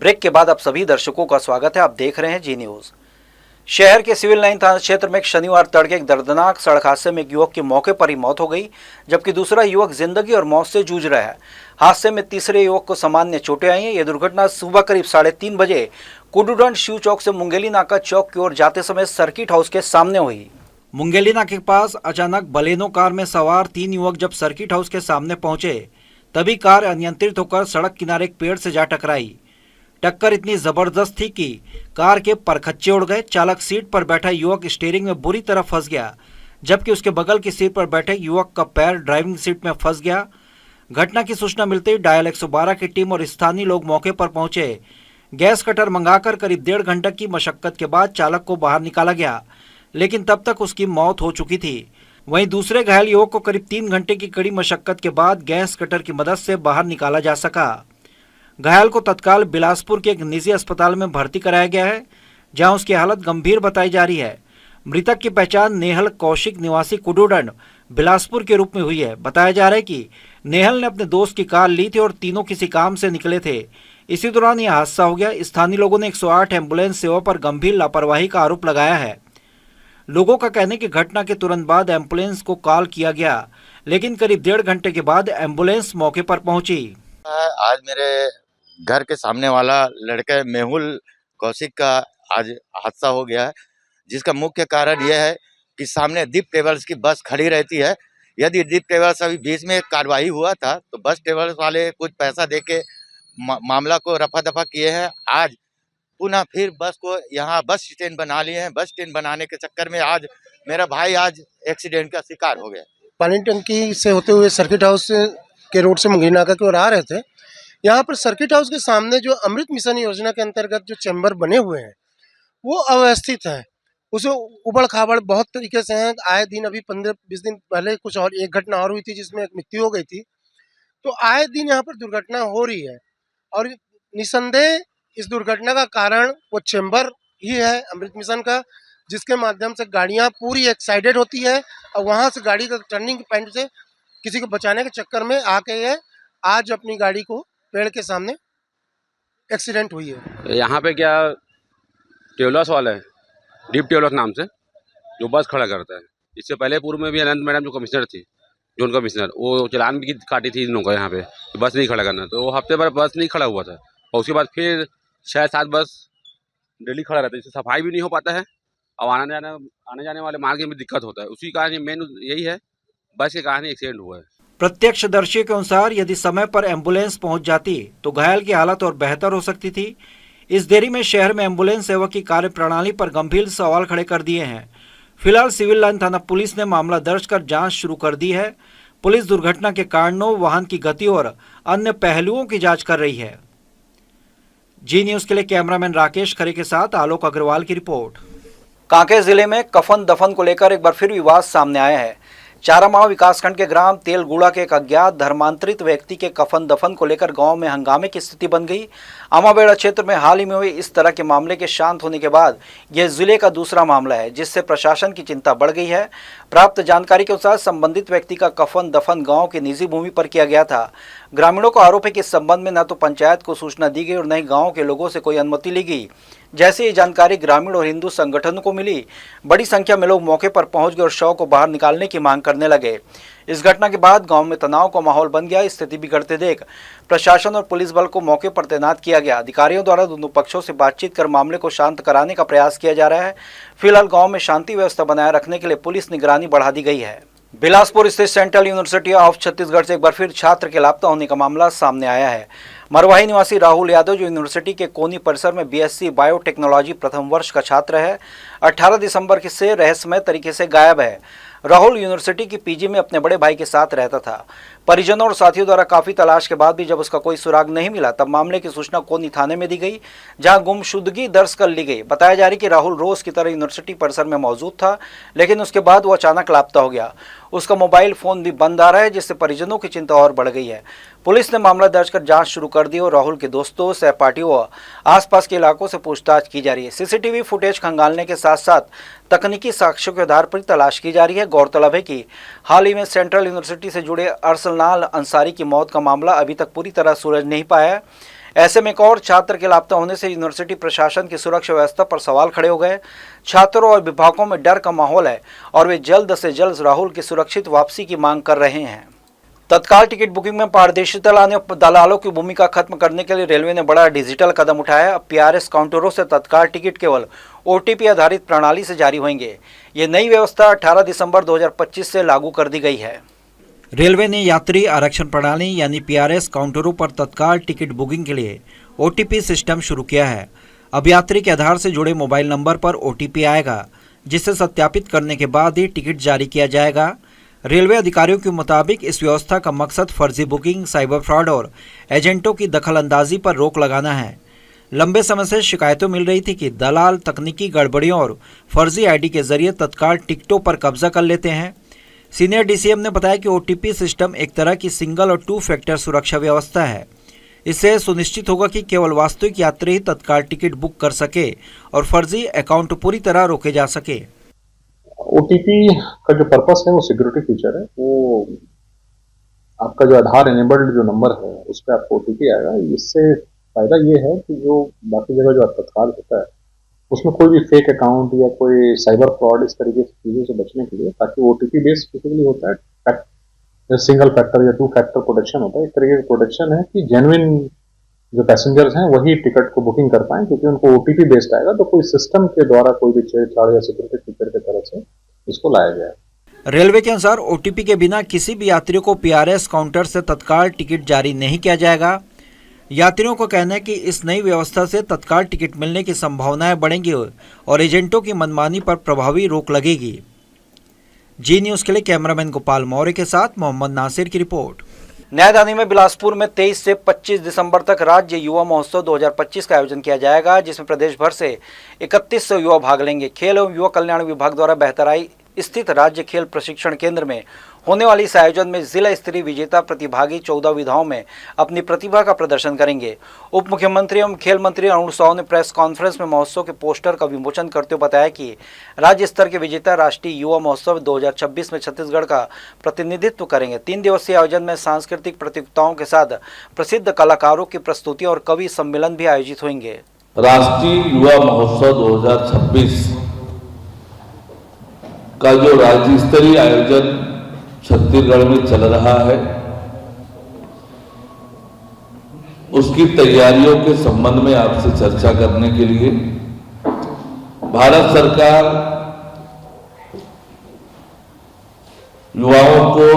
Break के बाद आप सभी दर्शकों का स्वागत है। आप देख रहे हैं जी न्यूज। शहर के सिविल लाइन थाना क्षेत्र में शनिवार तड़के एक दर्दनाक सड़क हादसे में एक युवक की मौके पर ही मौत हो गई, जबकि दूसरा युवक जिंदगी और मौत से जूझ रहा है। हादसे में तीसरे युवक को सामान्य चोटें आई हैं। यह दुर्घटना सुबह करीब 3:30 बजे कुडूडन शिव चौक से मुंगेली नाका चौक की ओर जाते समय सर्किट हाउस के सामने हुई। मुंगेली नाके के पास अचानक बलेनो कार में सवार 3 युवक जब सर्किट हाउस के सामने पहुंचे, तभी कार अनियंत्रित होकर सड़क किनारे एक पेड़ से जा टकराई। टक्कर इतनी जबरदस्त थी कि कार के परखच्चे उड़ गए। चालक सीट पर बैठा युवक स्टीयरिंग में बुरी तरह फंस गया, जबकि उसके बगल की सीट पर बैठे युवक का पैर ड्राइविंग सीट में फंस गया। घटना की सूचना मिलते ही डायल 112 की टीम और स्थानीय लोग मौके पर पहुंचे। गैस कटर मंगाकर करीब 1.5 घंटे की मशक्कत के बाद चालक को बाहर निकाला गया, लेकिन तब तक उसकी मौत हो चुकी थी। वहीं दूसरे घायल युवक को करीब 3 घंटे की कड़ी मशक्कत के बाद गैस कटर की मदद से बाहर निकाला जा सका। घायल को तत्काल बिलासपुर के एक निजी अस्पताल में भर्ती कराया गया है, जहां उसकी हालत गंभीर बताई जा रही है। मृतक की पहचान नेहल कौशिक निवासी कुडूडन बिलासपुर के रूप में हुई है। बताया जा रहा है कि नेहल ने अपने दोस्त की कार ली थी और तीनों किसी काम से निकले थे। इसी दौरान यह हादसा हो गया। स्थानीय लोगों ने 108 एम्बुलेंस सेवा पर गंभीर लापरवाही का आरोप लगाया है। लोगों का कहना है कि घटना के तुरंत बाद एम्बुलेंस को कॉल किया गया, लेकिन करीब 1.5 घंटे के बाद एम्बुलेंस मौके पर पहुंची। आज मेरे घर के सामने वाला लड़के मेहुल कौशिक का आज हादसा हो गया है, जिसका मुख्य कारण यह है कि सामने दीप ट्रेवल्स की बस खड़ी रहती है। यदि दीप ट्रेवल्स अभी बीच में कार्रवाई हुआ था तो बस ट्रेवल्स वाले कुछ पैसा देके मामला को रफा दफा किए हैं। आज पुनः फिर बस को यहाँ बस स्टैंड बना लिए हैं। बस स्टैंड बनाने के चक्कर में आज मेरा भाई आज एक्सीडेंट का शिकार हो गया। पानी टंकी से होते हुए सर्किट हाउस के रोड से मुंगेली नाका की ओर आ रहे थे। यहाँ पर सर्किट हाउस के सामने जो अमृत मिशन योजना के अंतर्गत जो चैम्बर बने हुए हैं वो अव्यवस्थित है। उसे उबड़ खाबड़ बहुत तरीके से हैं। आए दिन अभी 15-20 दिन पहले कुछ और एक घटना और हुई थी जिसमें एक मृत्यु हो गई थी। तो आए दिन यहाँ पर दुर्घटना हो रही है और निसंदेह इस दुर्घटना का कारण वो चैम्बर ही है अमृत मिशन का, जिसके माध्यम से गाड़ियाँ पूरी एक्साइडेड होती है और वहाँ से गाड़ी का टर्निंग पॉइंट से किसी को बचाने के चक्कर में आके ये आज अपनी गाड़ी को पेड़ के सामने एक्सीडेंट हुई है। यहाँ पे क्या ट्रेवलर्स वाले हैं, डीप ट्रेवलर्स नाम से जो बस खड़ा करता है। इससे पहले पूर्व में भी अनंत मैडम जो कमिश्नर थी, जोन कमिश्नर, वो चालान भी काटी थी इन लोगों का यहाँ पे बस नहीं खड़ा करना। तो वो हफ्ते भर बस नहीं खड़ा हुआ था और उसके बाद फिर 6-7 बस डेली खड़ा रहता है, जिससे सफाई भी नहीं हो पाता है और आने जाने वाले मार्ग में दिक्कत होता है। उसी कारण मेन यही है, बस के कारण एक्सीडेंट हुआ है। प्रत्यक्षदर्शी के अनुसार यदि समय पर एम्बुलेंस पहुंच जाती तो घायल की हालत और बेहतर हो सकती थी। इस देरी में शहर में एम्बुलेंस सेवा की कार्यप्रणाली पर गंभीर सवाल खड़े कर दिए हैं। फिलहाल सिविल लाइन थाना पुलिस ने मामला दर्ज कर जांच शुरू कर दी है। पुलिस दुर्घटना के कारणों, वाहन की गति और अन्य पहलुओं की जांच कर रही है। जी न्यूज के लिए कैमरामैन राकेश खरे के साथ आलोक अग्रवाल की रिपोर्ट। कांकेर जिले में कफन दफन को लेकर एक बार फिर विवाद सामने आया है। चारामाव विकासखंड के ग्राम तेलगुड़ा के एक अज्ञात धर्मांतरित व्यक्ति के कफन दफन को लेकर गांव में हंगामे की स्थिति बन गई। अमाबेड़ा क्षेत्र में हाल ही में हुए इस तरह के मामले के शांत होने के बाद यह जिले का दूसरा मामला है, जिससे प्रशासन की चिंता बढ़ गई है। प्राप्त जानकारी के अनुसार संबंधित व्यक्ति का कफन दफन गांव की निजी भूमि पर किया गया था। ग्रामीणों का आरोप है कि इस संबंध में न तो पंचायत को सूचना दी गई और न ही गाँव के लोगों से कोई अनुमति ली गई। जैसे ये जानकारी ग्रामीण और हिंदू संगठनों को मिली, बड़ी संख्या में लोग मौके पर पहुंच गए और शव को बाहर निकालने की मांग करने लगे। इस घटना के बाद गांव में तनाव का माहौल बन गया। स्थिति बिगड़ते देख प्रशासन और पुलिस बल को मौके पर तैनात किया गया। अधिकारियों द्वारा दोनों पक्षों से बातचीत कर मामले को शांत कराने का प्रयास किया जा रहा है। फिलहाल गाँव में शांति व्यवस्था बनाए रखने के लिए पुलिस निगरानी बढ़ा दी गई है। बिलासपुर स्थित सेंट्रल यूनिवर्सिटी ऑफ छत्तीसगढ़ से एक बार फिर छात्र के लापता होने का मामला सामने आया है। मरवाही निवासी राहुल यादव, जो यूनिवर्सिटी के कोनी परिसर में बीएससी बायोटेक्नोलॉजी प्रथम वर्ष का छात्र है, 18 दिसंबर से रहस्यमय तरीके से गायब है। राहुल यूनिवर्सिटी की पीजी में अपने बड़े भाई के साथ रहता था। परिजनों और साथियों द्वारा काफी तलाश के बाद भी जब उसका कोई सुराग नहीं मिला, तब मामले की सूचना कोनी थाने में दी गई, जहां गुमशुदगी दर्ज कर ली गई। बताया जा रहा है कि राहुल रोज की तरह यूनिवर्सिटी परिसर में मौजूद था, लेकिन उसके बाद वो अचानक लापता हो गया। उसका मोबाइल फोन भी बंद आ रहा है, जिससे परिजनों की चिंता और बढ़ गई है। पुलिस ने मामला दर्ज कर जांच शुरू कर दी और राहुल के दोस्तों, सहपाठियों व आसपास के इलाकों से पूछताछ की जा रही है। सीसीटीवी फुटेज खंगालने के साथ साथ तकनीकी साक्ष्यों के आधार पर तलाश की जा रही है। गौरतलब है कि हाल ही में सेंट्रल यूनिवर्सिटी से जुड़े अरसलनाल अंसारी की मौत का मामला अभी तक पूरी तरह सुलझ नहीं पाया है। ऐसे में एक और छात्र के लापता होने से यूनिवर्सिटी प्रशासन की सुरक्षा व्यवस्था पर सवाल खड़े हो गए। छात्रों और अभिभावकों में डर का माहौल है और वे जल्द से जल्द राहुल की सुरक्षित वापसी की मांग कर रहे हैं। तत्काल टिकट बुकिंग में पारदर्शिता लाने और दलालों की भूमिका खत्म करने के लिए रेलवे ने बड़ा डिजिटल कदम उठाया है। अब PRS काउंटरों से तत्काल टिकट केवल OTP आधारित प्रणाली से जारी होंगे। ये नई व्यवस्था 18 दिसंबर 2025 से लागू कर दी गई है। रेलवे ने यात्री आरक्षण प्रणाली यानी PRS काउंटरों पर तत्काल टिकट बुकिंग के लिए OTP सिस्टम शुरू किया है। अब यात्री के आधार से जुड़े मोबाइल नंबर पर OTP आएगा, जिसे सत्यापित करने के बाद ही टिकट जारी किया जाएगा। रेलवे अधिकारियों के मुताबिक इस व्यवस्था का मकसद फर्जी बुकिंग, साइबर फ्रॉड और एजेंटों की दखलंदाजी पर रोक लगाना है। लंबे समय से शिकायतों मिल रही थी कि दलाल तकनीकी गड़बड़ियों और फर्जी ID के जरिए तत्काल टिकटों पर कब्जा कर लेते हैं। सीनियर DCM ने बताया कि OTP सिस्टम एक तरह की सिंगल और 2 फैक्टर सुरक्षा व्यवस्था है। इससे सुनिश्चित होगा कि केवल वास्तविक यात्री ही तत्काल टिकट बुक कर सके और फर्जी अकाउंट पूरी तरह रोके जा सके। OTP का जो पर्पस है वो सिक्योरिटी फीचर है। वो आपका जो आधार एनेबल्ड जो नंबर है उस पर आपको OTP आएगा। इससे फायदा ये है कि जो बाकी जगह जो तत्काल होता है उसमें कोई भी फेक अकाउंट या कोई साइबर फ्रॉड इस तरीके की चीज़ों से बचने के लिए, ताकि OTP बेस्ड बेसिकली होता है सिंगल फैक्टर या 2 फैक्टर प्रोटेक्शन होता है। एक तरीके का प्रोटेक्शन है कि जेन्युइन जो पैसेंजर्स हैं वही टिकट को बुकिंग कर पाएं, क्योंकि उनको OTP बेस्ड आएगा, तो कोई सिस्टम के द्वारा कोई भी छेड़छाड़ या सिक्योरिटी फीचर की तरफ से इसको लाया गया है। रेलवे के अनुसार OTP के बिना किसी भी यात्री को PRS काउंटर से तत्काल टिकट जारी नहीं किया जाएगा। यात्रियों का कहना है कि इस नई व्यवस्था से तत्काल टिकट मिलने की संभावनाएं बढ़ेंगी और एजेंटों की मनमानी पर प्रभावी रोक लगेगी। जी न्यूज़ के लिए कैमरामैन गोपाल मौर्य के साथ मोहम्मद नासिर की रिपोर्ट। न्यायदानी में बिलासपुर में 23 से 25 दिसंबर तक राज्य युवा महोत्सव 2025 का आयोजन किया जाएगा, जिसमें प्रदेश भर से 3100 युवा भाग लेंगे। खेल एवं युवा कल्याण विभाग द्वारा बहतराई स्थित राज्य खेल प्रशिक्षण केंद्र में होने वाली इस आयोजन में जिला स्तरीय विजेता प्रतिभागी 14 विधाओं में अपनी प्रतिभा का प्रदर्शन करेंगे। उप मुख्यमंत्री एवं खेल मंत्री अरुण साव ने प्रेस कॉन्फ्रेंस में महोत्सव के पोस्टर का विमोचन करते हुए बताया कि राज्य स्तर के विजेता राष्ट्रीय युवा महोत्सव 2026 में छत्तीसगढ़ का प्रतिनिधित्व करेंगे। 3 दिवसीय आयोजन में सांस्कृतिक प्रतियोगिताओं के साथ प्रसिद्ध कलाकारों की प्रस्तुति और कवि सम्मेलन भी आयोजित होंगे। राष्ट्रीय युवा महोत्सव 2026 का जो राज्य स्तरीय आयोजन छत्तीसगढ़ में चल रहा है, उसकी तैयारियों के संबंध में आपसे चर्चा करने के लिए भारत सरकार युवाओं को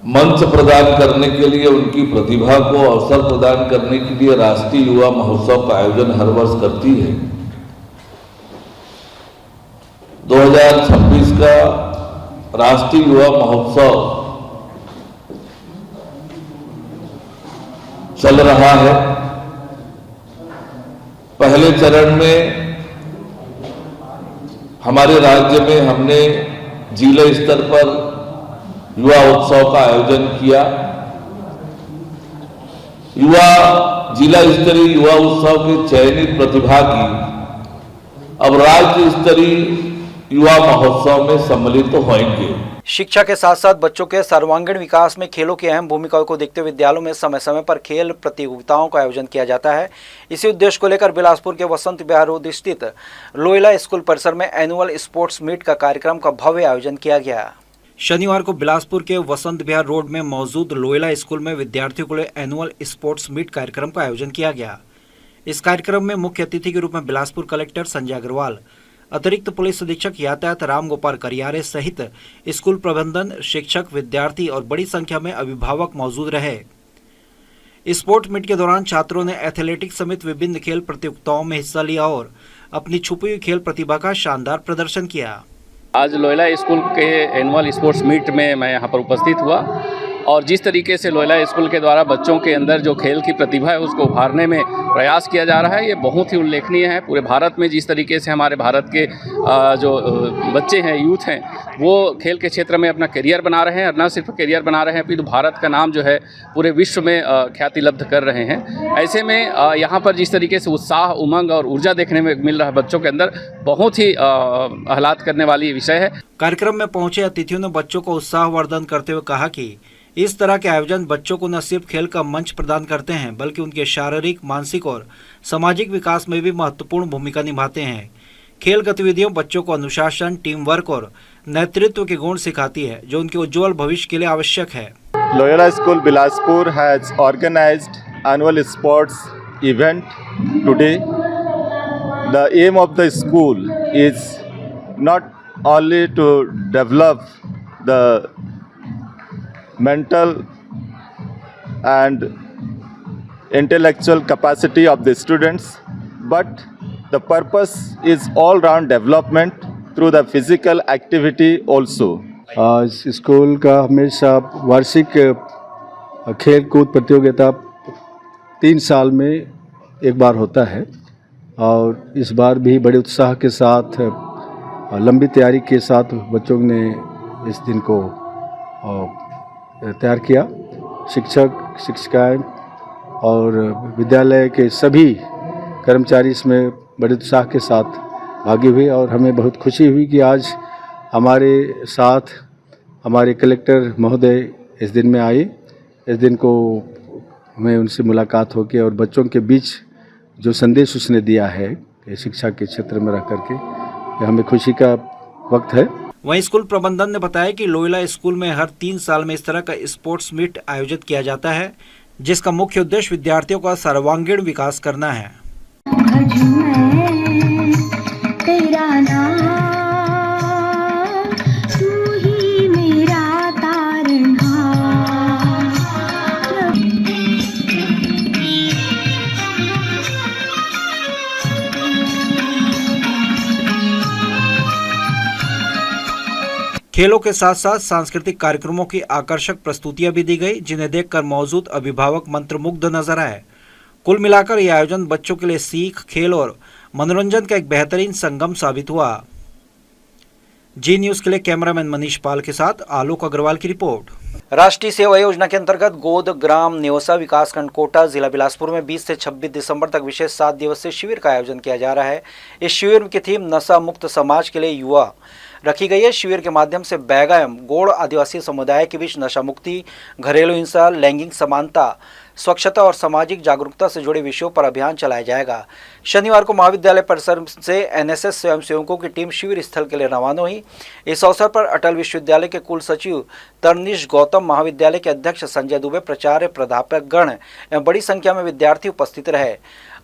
मंच प्रदान करने के लिए, उनकी प्रतिभा को अवसर प्रदान करने के लिए राष्ट्रीय युवा महोत्सव का आयोजन हर वर्ष करती है। 2026 का राष्ट्रीय युवा महोत्सव चल रहा है। पहले चरण में हमारे राज्य में हमने जिला स्तर पर युवा उत्सव का आयोजन किया। जिला स्तरीय युवा उत्सव के चयनित प्रतिभागी अब राज्य स्तरीय युवा महोत्सव में सम्मिलित होंगे। शिक्षा के साथ साथ बच्चों के सर्वांगीण विकास में खेलों की अहम भूमिका को देखते हुए विद्यालयों में समय समय पर खेल प्रतियोगिताओं का आयोजन किया जाता है। इसी उद्देश्य को लेकर बिलासपुर के वसंत विहार रोड स्थित लोयला स्कूल परिसर में एनुअल स्पोर्ट्स मीट का कार्यक्रम का भव्य आयोजन किया गया। शनिवार को बिलासपुर के वसंत विहार रोड में मौजूद लोयला स्कूल में विद्यार्थियों के लिए एनुअल स्पोर्ट्स मीट कार्यक्रम का आयोजन किया गया। इस कार्यक्रम में मुख्य अतिथि के रूप में बिलासपुर कलेक्टर संजय अग्रवाल, अतिरिक्त पुलिस अधीक्षक यातायात राम गोपाल करियारे सहित स्कूल प्रबंधन, शिक्षक, विद्यार्थी और बड़ी संख्या में अभिभावक मौजूद रहे। स्पोर्ट मीट के दौरान छात्रों ने एथलेटिक्स समेत विभिन्न खेल प्रतियोगिताओं में हिस्सा लिया और अपनी छुपी हुई खेल प्रतिभा का शानदार प्रदर्शन किया। आज लोयला स्कूल के एनुअल स्पोर्ट्स मीट में मैं यहाँ पर उपस्थित हुआ और जिस तरीके से लोयला स्कूल के द्वारा बच्चों के अंदर जो खेल की प्रतिभा है उसको उभारने में प्रयास किया जा रहा है, ये बहुत ही उल्लेखनीय है। पूरे भारत में जिस तरीके से हमारे भारत के जो बच्चे हैं, यूथ हैं, वो खेल के क्षेत्र में अपना करियर बना रहे हैं और न सिर्फ करियर बना रहे हैं अपितु भारत का नाम जो है पूरे विश्व में ख्याति लब्ध कर रहे हैं। ऐसे में यहाँ पर जिस तरीके से उत्साह, उमंग और ऊर्जा देखने में मिल रहा है बच्चों के अंदर, बहुत ही आह्लाद करने वाली विषय है। कार्यक्रम में पहुंचे अतिथियों ने बच्चों को उत्साहवर्धन करते हुए कहा कि इस तरह के आयोजन बच्चों को न सिर्फ खेल का मंच प्रदान करते हैं बल्कि उनके शारीरिक, मानसिक और सामाजिक विकास में भी महत्वपूर्ण भूमिका निभाते हैं। खेल गतिविधियों बच्चों को अनुशासन, टीम वर्क और नेतृत्व के गुण सिखाती है, जो उनके उज्जवल भविष्य के लिए आवश्यक है। Loyola School Bilaspur has organized annual sports event today. The aim of the school is not only to develop the mental and intellectual capacity of the students, but the purpose is all-round development through the physical activity also. इस school का हमेशा वार्षिक खेल कूद प्रतियोगिता 3 साल में एक बार होता है और इस बार भी बड़े उत्साह के साथ लंबी तैयारी के साथ बच्चों ने इस दिन को तैयार किया। शिक्षक, शिक्षिकाएं और विद्यालय के सभी कर्मचारी इसमें बड़े उत्साह के साथ भागी हुए और हमें बहुत खुशी हुई कि आज हमारे साथ हमारे कलेक्टर महोदय इस दिन में आए। इस दिन को हमें उनसे मुलाकात होकर और बच्चों के बीच जो संदेश उसने दिया है कि शिक्षा के क्षेत्र में रह करके हमें खुशी का वक्त है। वहीं स्कूल प्रबंधन ने बताया कि लोयला स्कूल में हर 3 साल में इस तरह का स्पोर्ट्स मीट आयोजित किया जाता है, जिसका मुख्य उद्देश्य विद्यार्थियों का सर्वांगीण विकास करना है। खेलों के साथ साथ सांस्कृतिक कार्यक्रमों की आकर्षक प्रस्तुतियां भी दी गई, जिन्हें देखकर मौजूद अभिभावक मंत्रमुग्ध नजर आए। कुल मिलाकर यह आयोजन बच्चों के लिए सीख, खेल और मनोरंजन का एक बेहतरीन संगम साबित हुआ। जी न्यूज़ के लिए कैमरामैन मनीष पाल के साथ आलोक अग्रवाल की रिपोर्ट। राष्ट्रीय सेवा योजना के अंतर्गत गोद ग्राम नेवसा विकासखंड कोटा जिला बिलासपुर में 20 से 26 दिसंबर तक विशेष 7 दिवसीय शिविर का आयोजन किया जा रहा है। इस शिविर की थीम नशा मुक्त समाज के लिए युवा रखी गई है। शिविर के माध्यम से बैगा एवं गोड़ आदिवासी समुदाय के बीच नशा मुक्ति, घरेलू हिंसा, लैंगिक समानता, स्वच्छता और सामाजिक जागरूकता से जुड़े विषयों पर अभियान चलाया जाएगा। शनिवार को महाविद्यालय परिसर से एनएसएस स्वयंसेवकों की टीम शिविर स्थल के लिए रवाना हुई। इस अवसर पर अटल विश्वविद्यालय के कुल सचिव तरनीश गौतम, महाविद्यालय के अध्यक्ष संजय दुबे, प्राचार्य, प्राध्यापक गण एवं बड़ी संख्या में विद्यार्थी उपस्थित रहे।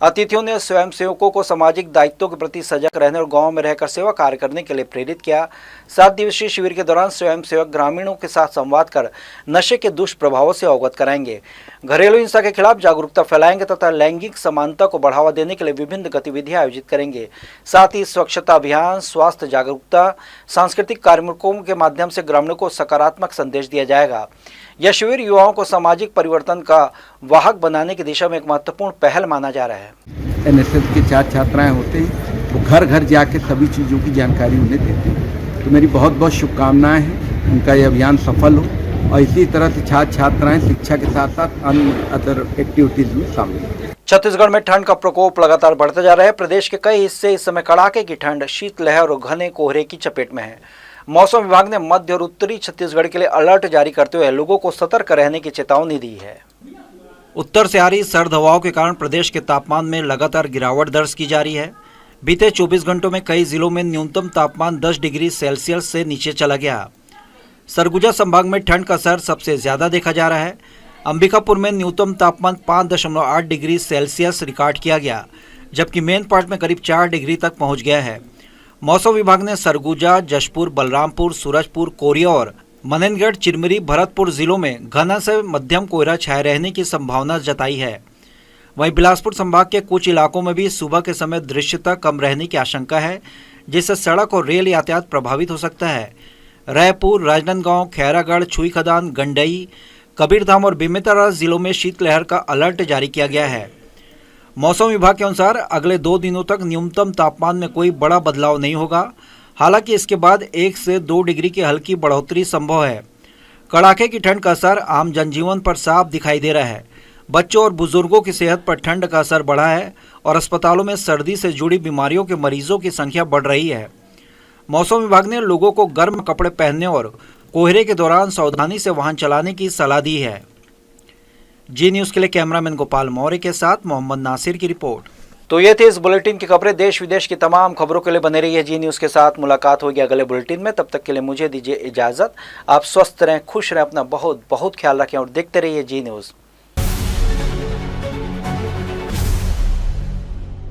अतिथियों ने स्वयंसेवकों को सामाजिक दायित्वों के प्रति सजग रहने और गांव में रहकर सेवा कार्य करने के लिए प्रेरित किया। 7 दिवसीय शिविर के दौरान स्वयंसेवक ग्रामीणों के साथ संवाद कर नशे के दुष्प्रभावों से अवगत कराएंगे, घरेलू हिंसा के खिलाफ जागरूकता फैलाएंगे तथा लैंगिक समानता को बढ़ावा देने के लिए विभिन्न गतिविधियां आयोजित करेंगे। साथ ही स्वच्छता अभियान, स्वास्थ्य जागरूकता, सांस्कृतिक कार्यक्रमों के माध्यम से ग्रामीणों को सकारात्मक संदेश दिया जाएगा। यह शिविर युवाओं को सामाजिक परिवर्तन का वाहक बनाने की दिशा में एक महत्वपूर्ण पहल माना जा रहा है। एनएसएस के 4 छात्राएं होते हैं, वो घर घर जाके सभी चीज़ों की जानकारी उन्हें देते हैं। तो मेरी बहुत बहुत शुभकामनाएं हैं, उनका ये अभियान सफल हो और इसी तरह से छात्राएं शिक्षा के साथ साथ अन्य अदर एक्टिविटीज में शामिल हो। छत्तीसगढ़ में ठंड का प्रकोप लगातार बढ़ता जा रहा है। प्रदेश के कई हिस्से इस समय कड़ाके की ठंड, शीतलहर और घने कोहरे की चपेट में है। मौसम विभाग ने मध्य और उत्तरी छत्तीसगढ़ के लिए अलर्ट जारी करते हुए लोगों को सतर्क रहने की चेतावनी दी है। उत्तर से आ रही सर्द हवाओं के कारण प्रदेश के तापमान में लगातार गिरावट दर्ज की जा रही है। बीते 24 घंटों में कई जिलों में न्यूनतम तापमान 10 डिग्री सेल्सियस से नीचे चला गया। सरगुजा संभाग में ठंड का असर सबसे ज्यादा देखा जा रहा है। अंबिकापुर में न्यूनतम तापमान 5.8 डिग्री सेल्सियस रिकॉर्ड किया गया, जबकि मेनपाट में करीब 4 डिग्री तक पहुंच गया है। मौसम विभाग ने सरगुजा, जशपुर, बलरामपुर, सूरजपुर, कोरिया और मनेनगढ़, चिरमिरी, भरतपुर जिलों में घना से मध्यम कोहरा छाए रहने की संभावना जताई है। वहीं बिलासपुर संभाग के कुछ इलाकों में भी सुबह के समय दृश्यता कम रहने की आशंका है, जिससे सड़क और रेल यातायात प्रभावित हो सकता है। रायपुर, राजनांदगांव, खैरागढ़, छुई खदान, गंडई, कबीरधाम और बेमेतरा जिलों में शीतलहर का अलर्ट जारी किया गया है। मौसम विभाग के अनुसार अगले 2 दिनों तक न्यूनतम तापमान में कोई बड़ा बदलाव नहीं होगा। हालांकि इसके बाद 1 से 2 डिग्री की हल्की बढ़ोतरी संभव है। कड़ाके की ठंड का असर आम जनजीवन पर साफ दिखाई दे रहा है। बच्चों और बुजुर्गों की सेहत पर ठंड का असर बढ़ा है और अस्पतालों में सर्दी से जुड़ी बीमारियों के मरीजों की संख्या बढ़ रही है। मौसम विभाग ने लोगों को गर्म कपड़े पहनने और कोहरे के दौरान सावधानी से वाहन चलाने की सलाह दी है। जी न्यूज़ के लिए कैमरामैन गोपाल मौर्य के साथ मोहम्मद नासिर की रिपोर्ट। तो ये थे इस बुलेटिन की खबरें। देश विदेश की तमाम खबरों के लिए बने रहिए जी न्यूज़ के साथ। मुलाकात होगी अगले बुलेटिन में, तब तक के लिए मुझे दीजिए इजाज़त। आप स्वस्थ रहें, खुश रहें, अपना बहुत बहुत ख्याल रखें और देखते रहिए जी न्यूज़।